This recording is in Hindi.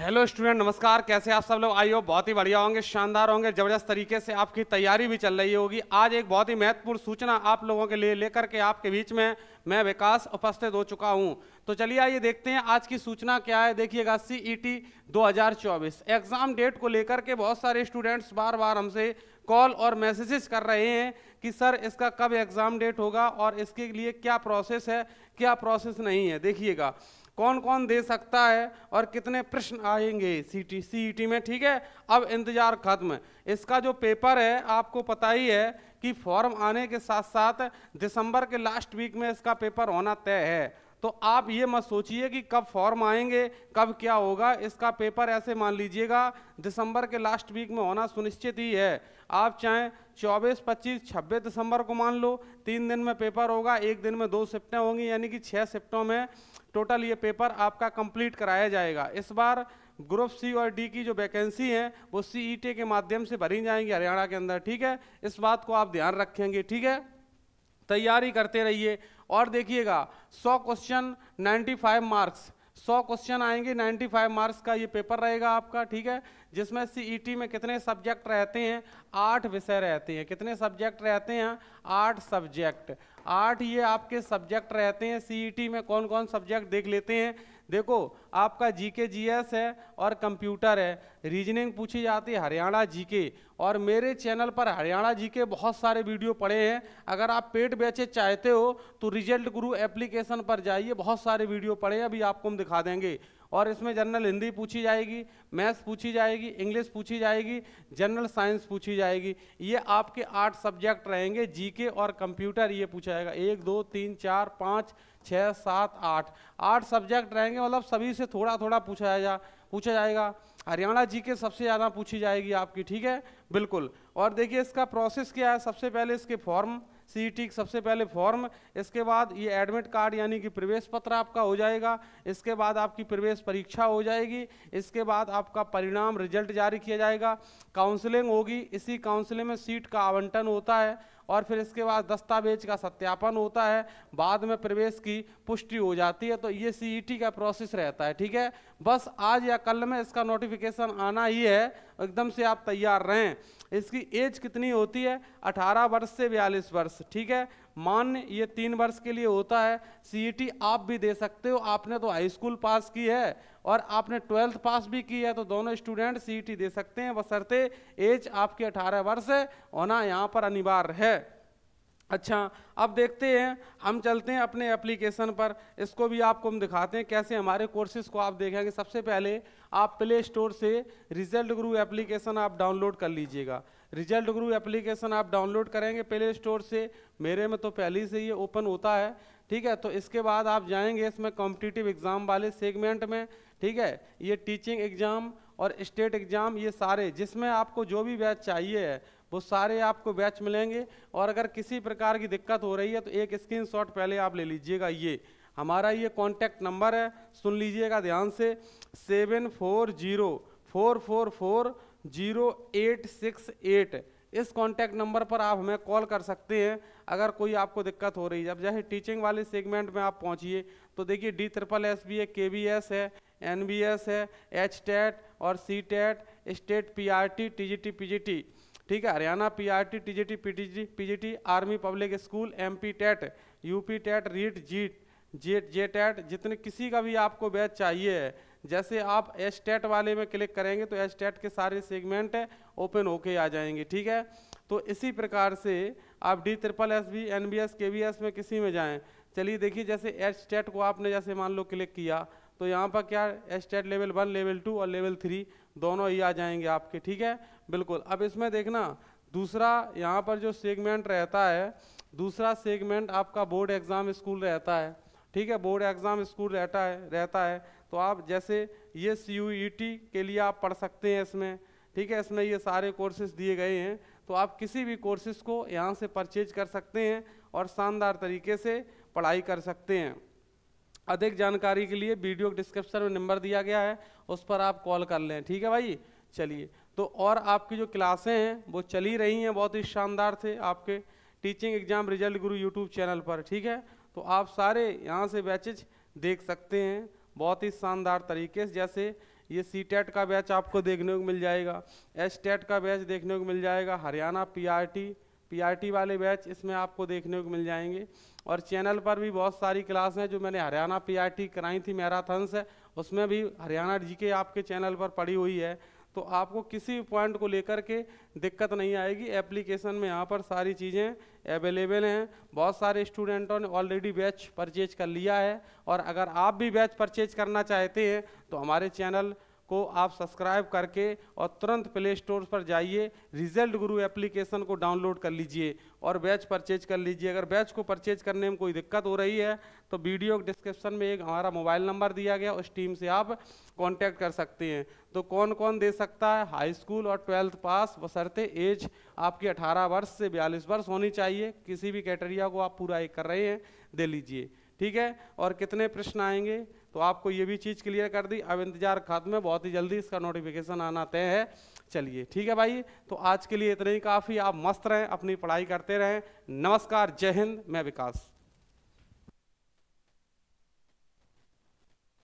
हेलो स्टूडेंट, नमस्कार। कैसे आप सब लोग? आई हो बहुत ही बढ़िया होंगे, शानदार होंगे, जबरदस्त तरीके से आपकी तैयारी भी चल रही होगी। आज एक बहुत ही महत्वपूर्ण सूचना आप लोगों के लिए लेकर के आपके बीच में मैं विकास उपस्थित हो चुका हूं। तो चलिए आइए देखते हैं आज की सूचना क्या है। देखिएगा, सीईटी 2024 एग्जाम डेट को लेकर के बहुत सारे स्टूडेंट्स बार बार हमसे कॉल और मैसेजेस कर रहे हैं कि सर इसका कब एग्जाम डेट होगा और इसके लिए क्या प्रोसेस है, क्या प्रोसेस नहीं है। देखिएगा, कौन कौन दे सकता है और कितने प्रश्न आएंगे सीईटी में। ठीक है, अब इंतजार खत्म। इसका जो पेपर है आपको पता ही है कि फॉर्म आने के साथ साथ दिसंबर के लास्ट वीक में इसका पेपर होना तय है। तो आप ये मत सोचिए कि कब फॉर्म आएंगे, कब क्या होगा। इसका पेपर ऐसे मान लीजिएगा दिसंबर के लास्ट वीक में होना सुनिश्चित ही है। आप चाहें 24, 25, 26 दिसंबर को मान लो, 3 दिन में पेपर होगा, एक दिन में 2 शिफ्टें होंगी, यानी कि 6 शिफ्टों में टोटल ये पेपर आपका कंप्लीट कराया जाएगा। इस बार ग्रुप सी और डी की जो वैकेंसी है वो सीईटी के माध्यम से भरी जाएंगी हरियाणा के अंदर। ठीक है, इस बात को आप ध्यान रखेंगे। ठीक है, तैयारी करते रहिए। और देखिएगा, 100 क्वेश्चन 95 मार्क्स, 100 क्वेश्चन आएंगे, 95 मार्क्स का ये पेपर रहेगा आपका। ठीक है, जिसमें सीईटी में कितने सब्जेक्ट रहते हैं? 8 विषय रहते हैं। कितने सब्जेक्ट रहते हैं? 8 सब्जेक्ट। 8 ये आपके सब्जेक्ट रहते हैं। सीईटी में कौन कौन सब्जेक्ट देख लेते हैं। देखो, आपका जीके जीएस है और कंप्यूटर है। रीजनिंग पूछी जाती है हरियाणा जीके, और मेरे चैनल पर हरियाणा जीके बहुत सारे वीडियो पड़े हैं। अगर आप पेड बैचेज चाहते हो तो रिजल्ट गुरु एप्लीकेशन पर जाइए, बहुत सारे वीडियो पड़े हैं, अभी आपको हम दिखा देंगे। और इसमें जनरल हिंदी पूछी जाएगी, मैथ्स पूछी जाएगी, इंग्लिश पूछी जाएगी, जनरल साइंस पूछी जाएगी। ये आपके 8 सब्जेक्ट रहेंगे। जीके और कंप्यूटर ये पूछा जाएगा। 1 2 3 4 5 6 7 8 सब्जेक्ट रहेंगे, मतलब सभी से थोड़ा थोड़ा पूछा जाएगा। हरियाणा जीके सबसे ज़्यादा पूछी जाएगी आपकी। ठीक है, बिल्कुल। और देखिए इसका प्रोसेस क्या है। सबसे पहले इसके फॉर्म, सीईटी सबसे पहले फॉर्म, इसके बाद ये एडमिट कार्ड यानी कि प्रवेश पत्र आपका हो जाएगा। इसके बाद आपकी प्रवेश परीक्षा हो जाएगी। इसके बाद आपका परिणाम रिजल्ट जारी किया जाएगा। काउंसलिंग होगी, इसी काउंसलिंग में सीट का आवंटन होता है, और फिर इसके बाद दस्तावेज का सत्यापन होता है, बाद में प्रवेश की पुष्टि हो जाती है। तो ये सीईटी का प्रोसेस रहता है। ठीक है, बस आज या कल में इसका नोटिफिकेशन आना ही है, एकदम से आप तैयार रहें। इसकी एज कितनी होती है? 18 वर्ष से 42 वर्ष। ठीक है, मान्य ये 3 वर्ष के लिए होता है। सीईटी आप भी दे सकते हो। आपने तो हाई स्कूल पास की है और आपने 12th पास भी की है, तो दोनों स्टूडेंट सीईटी दे सकते हैं, बशर्ते एज आपकी 18 वर्ष होना यहाँ पर अनिवार्य है। अच्छा, अब देखते हैं, हम चलते हैं अपने एप्लीकेशन पर। इसको भी आपको हम दिखाते हैं कैसे हमारे कोर्सेज को आप देखेंगे। सबसे पहले आप प्ले स्टोर से रिजल्ट गुरु एप्लीकेशन आप डाउनलोड कर लीजिएगा। रिजल्ट गुरु एप्लीकेशन आप डाउनलोड करेंगे प्ले स्टोर से। मेरे में तो पहले से ये ओपन होता है। ठीक है, तो इसके बाद आप जाएंगे इसमें कॉम्पिटिटिव एग्जाम वाले सेगमेंट में। ठीक है, ये टीचिंग एग्जाम और स्टेट एग्जाम, ये सारे जिसमें आपको जो भी बैच चाहिए है वो सारे आपको बैच मिलेंगे। और अगर किसी प्रकार की दिक्कत हो रही है तो एक स्क्रीनशॉट पहले आप ले लीजिएगा। ये हमारा ये कॉन्टैक्ट नंबर है, सुन लीजिएगा ध्यान से, 7404440868। इस कॉन्टैक्ट नंबर पर आप हमें कॉल कर सकते हैं अगर कोई आपको दिक्कत हो रही है। जब जैसे टीचिंग वाले सेगमेंट में आप पहुंचिए तो देखिए DSSS भी है, KVS है, NBS है, HTET और CTET, state PRT, TGT, PGT। ठीक है, हरियाणा PRT, TGT, PGT, army public school, MP TET, UP TET, REET, JTET, जितने किसी का भी आपको बैच चाहिए है। जैसे आप HTET वाले में क्लिक करेंगे तो HTET के सारे सेगमेंट ओपन होके आ जाएंगे। ठीक है, तो इसी प्रकार से आप DSSS भी, NBS, KVS में किसी में जाएं। चलिए देखिए, जैसे HTET को आपने जैसे मान लो क्लिक किया तो यहाँ पर क्या HTET लेवल 1, लेवल 2 और लेवल 3 दोनों ही आ जाएंगे आपके। ठीक है, बिल्कुल। अब इसमें देखना, दूसरा यहाँ पर जो सेगमेंट रहता है, दूसरा सेगमेंट आपका बोर्ड एग्जाम स्कूल रहता है। ठीक है, बोर्ड एग्जाम स्कूल रहता है। तो आप जैसे ये CUET के लिए आप पढ़ सकते हैं इसमें। ठीक है, इसमें ये सारे कोर्सेज दिए गए हैं, तो आप किसी भी कोर्सेज को यहाँ से परचेज कर सकते हैं और शानदार तरीके से पढ़ाई कर सकते हैं। अधिक जानकारी के लिए वीडियो डिस्क्रिप्शन में नंबर दिया गया है, उस पर आप कॉल कर लें। ठीक है भाई, चलिए। तो और आपकी जो क्लासें हैं वो चली रही हैं बहुत ही शानदार से आपके टीचिंग एग्जाम रिजल्ट गुरु यूट्यूब चैनल पर। ठीक है, तो आप सारे यहाँ से बैचेज देख सकते हैं बहुत ही शानदार तरीके से। जैसे ये सीटेट का बैच आपको देखने को मिल जाएगा, एसटेट का बैच देखने को मिल जाएगा, हरियाणा पीआरटी वाले बैच इसमें आपको देखने को मिल जाएंगे। और चैनल पर भी बहुत सारी क्लास हैं जो मैंने हरियाणा पीआरटी कराई थी, मैराथन्स है, उसमें भी हरियाणा जीके आपके चैनल पर पड़ी हुई है। तो आपको किसी पॉइंट को लेकर के दिक्कत नहीं आएगी। एप्लीकेशन में यहाँ पर सारी चीज़ें अवेलेबल हैं। बहुत सारे स्टूडेंटों ने ऑलरेडी बैच परचेज कर लिया है, और अगर आप भी बैच परचेज करना चाहते हैं तो हमारे चैनल को आप सब्सक्राइब करके और तुरंत प्ले स्टोर पर जाइए, रिजल्ट गुरु एप्लीकेशन को डाउनलोड कर लीजिए और बैच परचेज कर लीजिए। अगर बैच को परचेज करने में कोई दिक्कत हो रही है तो वीडियो डिस्क्रिप्शन में एक हमारा मोबाइल नंबर दिया गया, उस टीम से आप कांटेक्ट कर सकते हैं। तो कौन कौन दे सकता है? हाई स्कूल और 12th पास, बशर्ते एज आपकी 18 वर्ष से 42 वर्ष होनी चाहिए। किसी भी क्राइटेरिया को आप पूरा कर रहे हैं, दे लीजिए, ठीक है। और कितने प्रश्न आएंगे तो आपको ये भी चीज़ क्लियर कर दी। अब इंतजार खत्म है, बहुत ही जल्दी इसका नोटिफिकेशन आना तय है। चलिए ठीक है भाई, तो आज के लिए इतना ही काफ़ी। आप मस्त रहें, अपनी पढ़ाई करते रहें। नमस्कार, जय हिंद, मैं विकास।